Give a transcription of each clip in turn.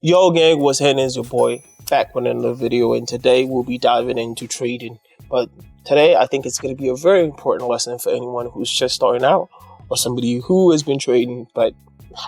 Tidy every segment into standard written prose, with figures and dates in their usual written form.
Yo gang, what's happening? Is your boy back with another video, and today we'll be diving into trading. But today I think it's going to be a very important lesson for anyone who's just starting out or somebody who has been trading but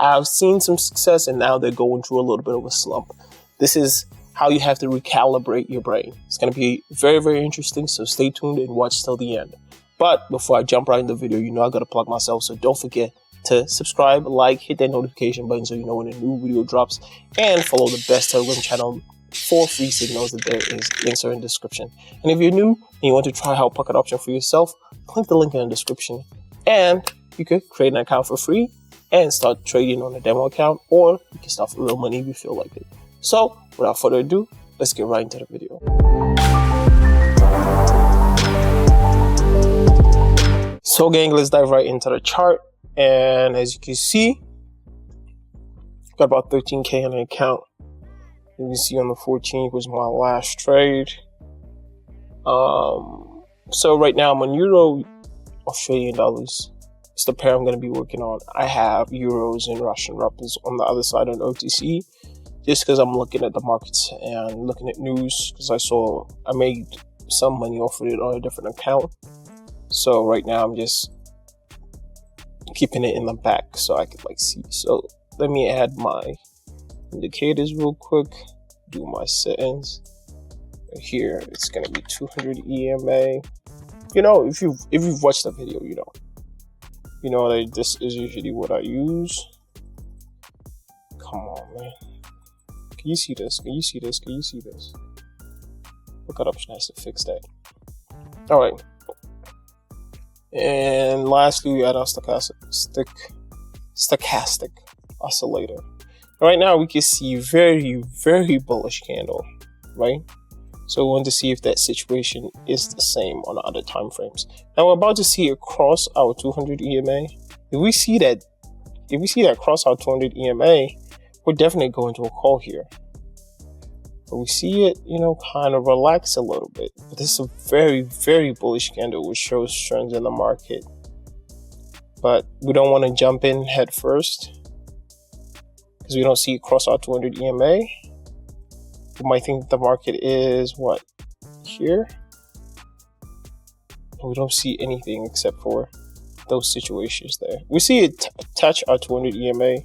have seen some success and now they're going through a little bit of a slump. This is how you have to recalibrate your brain. It's going to be very, very interesting, so stay tuned and watch till the end. But before I jump right in the video, I got to plug myself, so don't forget to subscribe, like, hit that notification button so you know when a new video drops, and follow the best Telegram channel for free signals. That there is links are in the description. And if you're new and you want to try out pocket option for yourself, click the link in the description and you could create an account for free and start trading on a demo account, or you can start for real money if you feel like it. So without further ado, let's get right into the video. So gang, let's dive right into the chart. And as you can see, got about 13K on the account. You can see on the 14th was my last trade. So right now I'm on Euro, Australian dollars. It's the pair I'm going to be working on. I have Euros and Russian rubles on the other side on OTC, just because I'm looking at the markets and looking at news, because I made some money off of it on a different account. So right now I'm just keeping it in the back so I could see. So let me add my indicators real quick, do my settings. Right here it's gonna be 200 EMA. If you've watched the video, you know that this is usually what I use. Come on, man. Can you see this? Can you see this? Can you see this? What option has to fix that? All right. And lastly, we add our stochastic oscillator. Right now, we can see very, very bullish candle, right? So we want to see if that situation is the same on the other time frames. Now we're about to see it cross our 200 EMA. If we see that cross our 200 EMA, we're definitely going to a call here. But we see it, kind of relax a little bit. But this is a very, very bullish candle, which shows trends in the market. But we don't want to jump in head first, because we don't see it cross our 200 EMA. We might think the market is here. And we don't see anything except for those situations there. We see it touch our 200 EMA.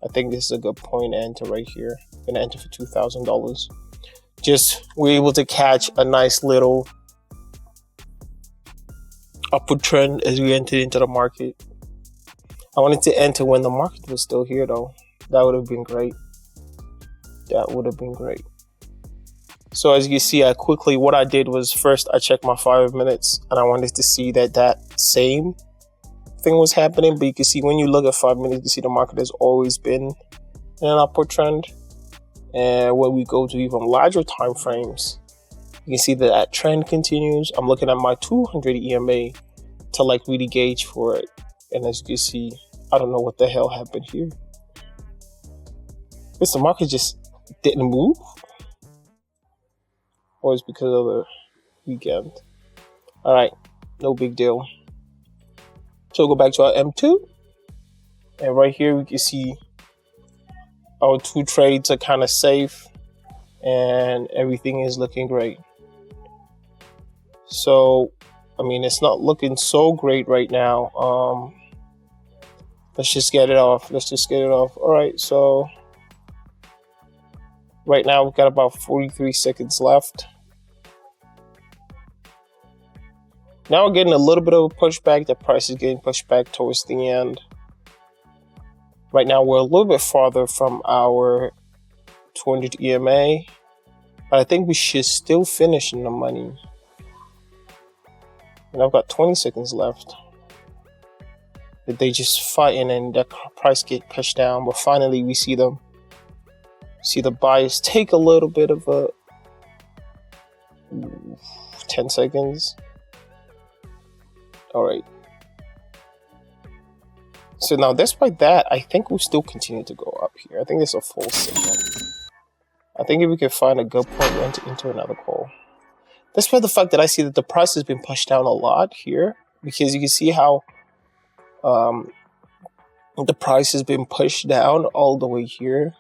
I think this is a good point to enter right here. I'm gonna enter for $2,000. We're able to catch a nice little upward trend as we entered into the market. I wanted to enter when the market was still here though. That would have been great. So as you can see, what I did was first I checked my 5 minutes and I wanted to see that same thing was happening. But you can see when you look at 5 minutes, you see the market has always been in an upward trend. And when we go to even larger time frames, you can see that trend continues. I'm looking at my 200 EMA to really gauge for it. And as you can see, I don't know what the hell happened here. The market just didn't move? Or it's because of the weekend? All right, no big deal. So we'll go back to our M2. And right here, we can see our two trades are kind of safe and everything is looking great. So, it's not looking so great right now. Let's just get it off. All right, so right now we've got about 43 seconds left. Now we're getting a little bit of a pushback. The price is getting pushed back towards the end. Right now, we're a little bit farther from our 200 EMA, but I think we should still finish in the money. And I've got 20 seconds left. But they just fighting and the price get pushed down. But finally, we see the buyers take a little bit of a 10 seconds. All right. So now, despite that, I think we'll still continue to go up here. I think there's a full signal. I think if we can find a good point, we'll enter into another call. Despite the fact that I see that the price has been pushed down a lot here, because you can see how the price has been pushed down all the way here.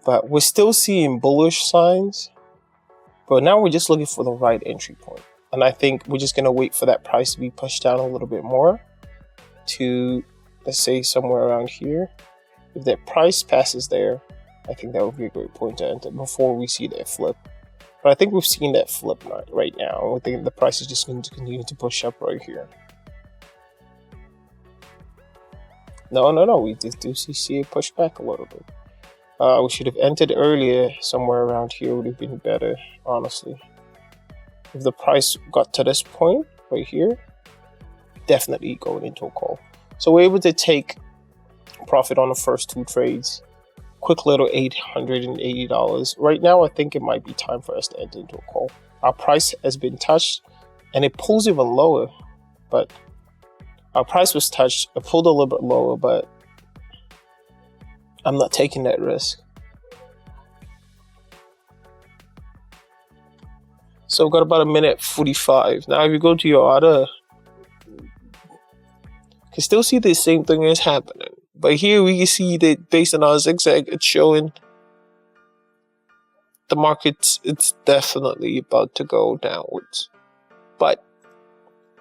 but we're still seeing bullish signs. But now we're just looking for the right entry point. And I think we're just going to wait for that price to be pushed down a little bit more to, let's say, somewhere around here. If that price passes there, I think that would be a great point to enter before we see that flip. But I think we've seen that flip right now. I think the price is just going to continue to push up right here. No. We do see it push back a little bit. We should have entered earlier. Somewhere around here would have been better, honestly. If the price got to this point right here, definitely going into a call. So we're able to take profit on the first two trades. Quick little $880. Right now, I think it might be time for us to enter into a call. Our price has been touched, and it pulls even lower. But our price was touched. It pulled a little bit lower, but I'm not taking that risk. So we've got about a minute 45. Now, if you go to your order, you can still see the same thing is happening. But here we can see that based on our zigzag, it's showing the market, it's definitely about to go downwards. But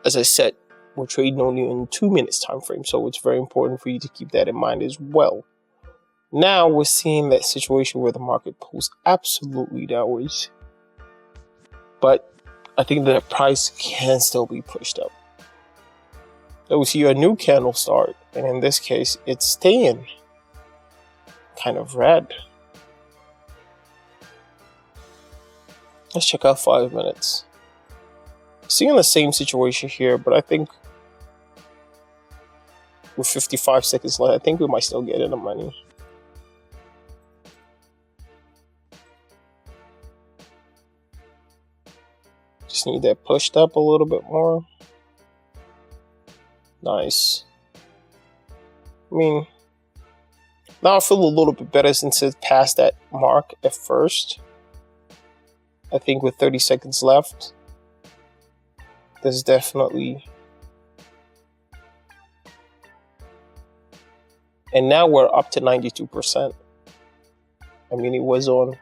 as I said, we're trading only in 2 minutes time frame, so it's very important for you to keep that in mind as well. Now we're seeing that situation where the market pulls absolutely downwards. But I think that price can still be pushed up. So we see a new candle start, and in this case, it's staying kind of red. Let's check out 5 minutes. Seeing the same situation here, but I think with 55 seconds left, I think we might still get in the money. Just need that pushed up a little bit more. Nice. I mean, now I feel a little bit better since it passed that mark at first. I think with 30 seconds left, there's definitely... And now we're up to 92%. I mean, it was on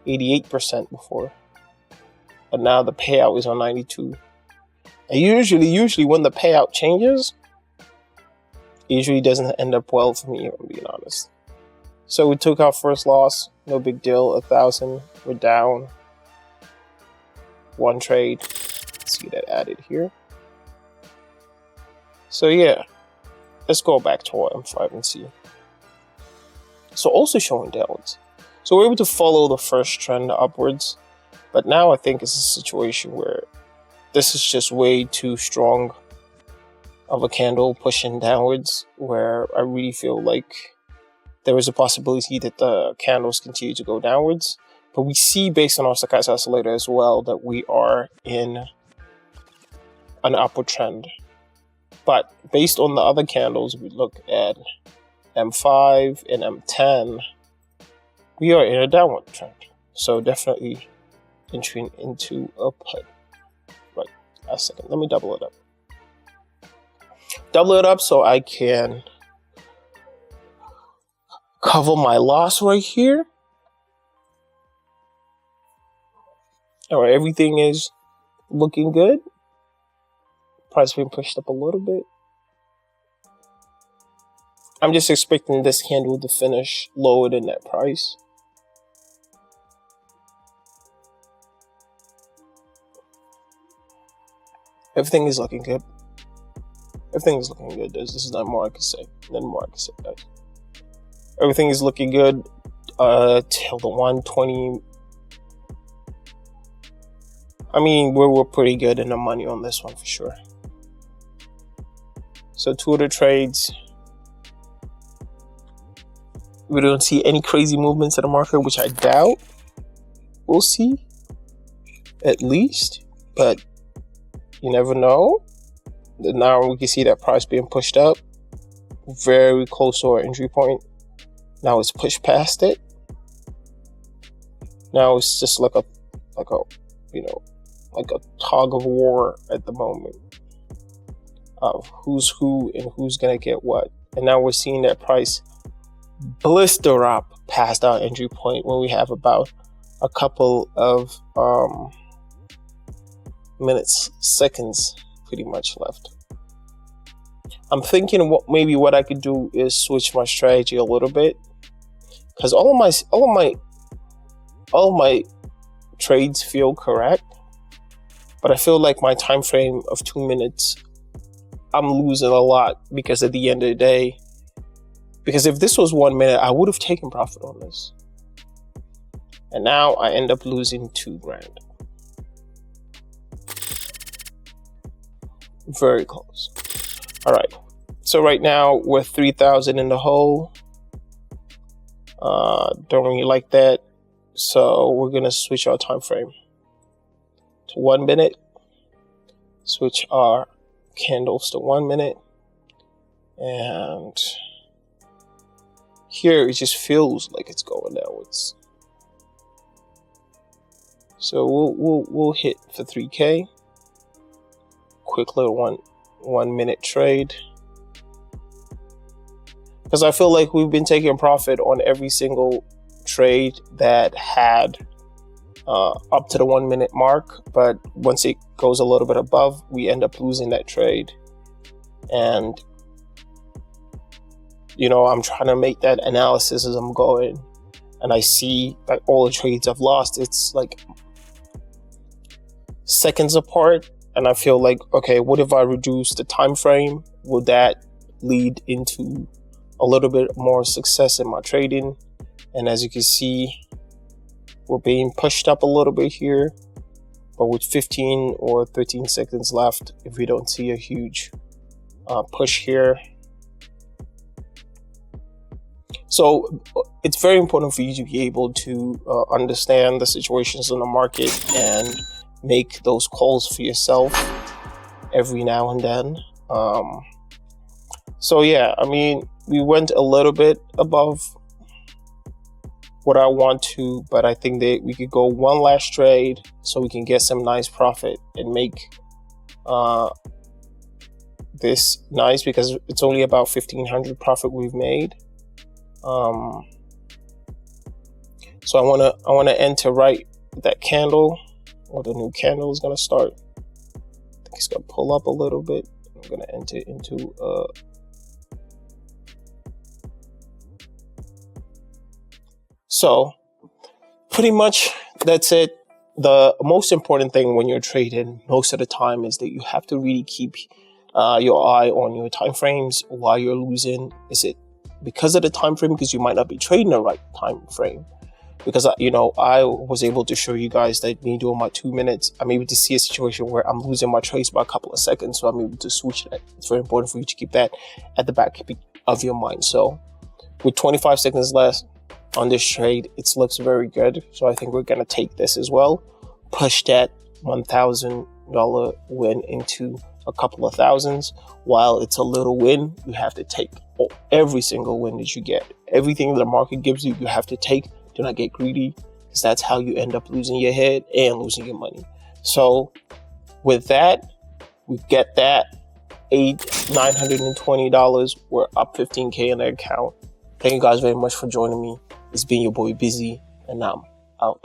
88% before. But now the payout is on 92. And usually when the payout changes, it usually doesn't end up well for me, if I'm being honest. So we took our first loss, no big deal, 1,000, we're down. One trade, let's see that added here. So yeah, let's go back to our M5 and see. So also showing downwards. So we're able to follow the first trend upwards, but now I think it's a situation where this is just way too strong of a candle pushing downwards, where I really feel like there is a possibility that the candles continue to go downwards. But we see based on our stochastic oscillator as well that we are in an upward trend. But based on the other candles, we look at M5 and M10, we are in a downward trend. So definitely entering into a put. Right, a second, let me double it up. Double it up so I can cover my loss right here. All right, everything is looking good. Price being pushed up a little bit. I'm just expecting this candle to finish lower than that price. Everything is looking good. Everything is looking good. This is not more I can say. Nothing more I can say, guys. Everything is looking good till the 120. I mean, we're pretty good in the money on this one for sure. So 2 other trades. We don't see any crazy movements in the market, which I doubt we'll see, at least. But you never know. Now we can see that price being pushed up, very close to our entry point. Now it's pushed past it. Now it's just like a tug of war at the moment of who's who and who's gonna get what. And now we're seeing that price blister up past our entry point when we have about a couple of seconds pretty much left. I'm thinking what I could do is switch my strategy a little bit, because all of my trades feel correct, but I feel like my time frame of 2 minutes, I'm losing a lot, because at the end of the day, because if this was 1 minute, I would have taken profit on this, and now I end up losing $2,000. Very close. All right, so right now we're 3,000 in the hole. Don't really like that, so we're gonna switch our time frame to 1 minute. Switch our candles to 1 minute, and here it just feels like it's going downwards. So we'll hit for 3K. Quick little one minute trade, because I feel like we've been taking profit on every single trade that had up to the 1 minute mark, but once it goes a little bit above, we end up losing that trade. And I'm trying to make that analysis as I'm going, and I see that all the trades I've lost, it's like seconds apart. And I feel like, okay, what if I reduce the time frame? Will that lead into a little bit more success in my trading? And as you can see, we're being pushed up a little bit here, but with 15 or 13 seconds left, if we don't see a huge push here. So it's very important for you to be able to understand the situations in the market and make those calls for yourself every now and then. So yeah, I mean, we went a little bit above what I want to, but I think that we could go one last trade so we can get some nice profit and make this nice, because it's only about 1,500 profit we've made. So I want to enter right that candle, or the new candle is going to start. I think it's going to pull up a little bit. I'm going to enter into so pretty much that's it. The most important thing when you're trading most of the time is that you have to really keep your eye on your time frames while you're losing. Is it because of the time frame? Because you might not be trading the right time frame. Because I was able to show you guys that me doing my 2 minutes, I'm able to see a situation where I'm losing my trades by a couple of seconds, so I'm able to switch that. It's very important for you to keep that at the back of your mind. So with 25 seconds left on this trade, it looks very good. So I think we're gonna take this as well, push that $1,000 win into a couple of thousands. While it's a little win, you have to take every single win that you get. Everything the market gives you, you have to take. Do not get greedy, because that's how you end up losing your head and losing your money. So with that, we get that $920. We're up 15K in the account. Thank you guys very much for joining me. It's been your boy Busy, and I'm out.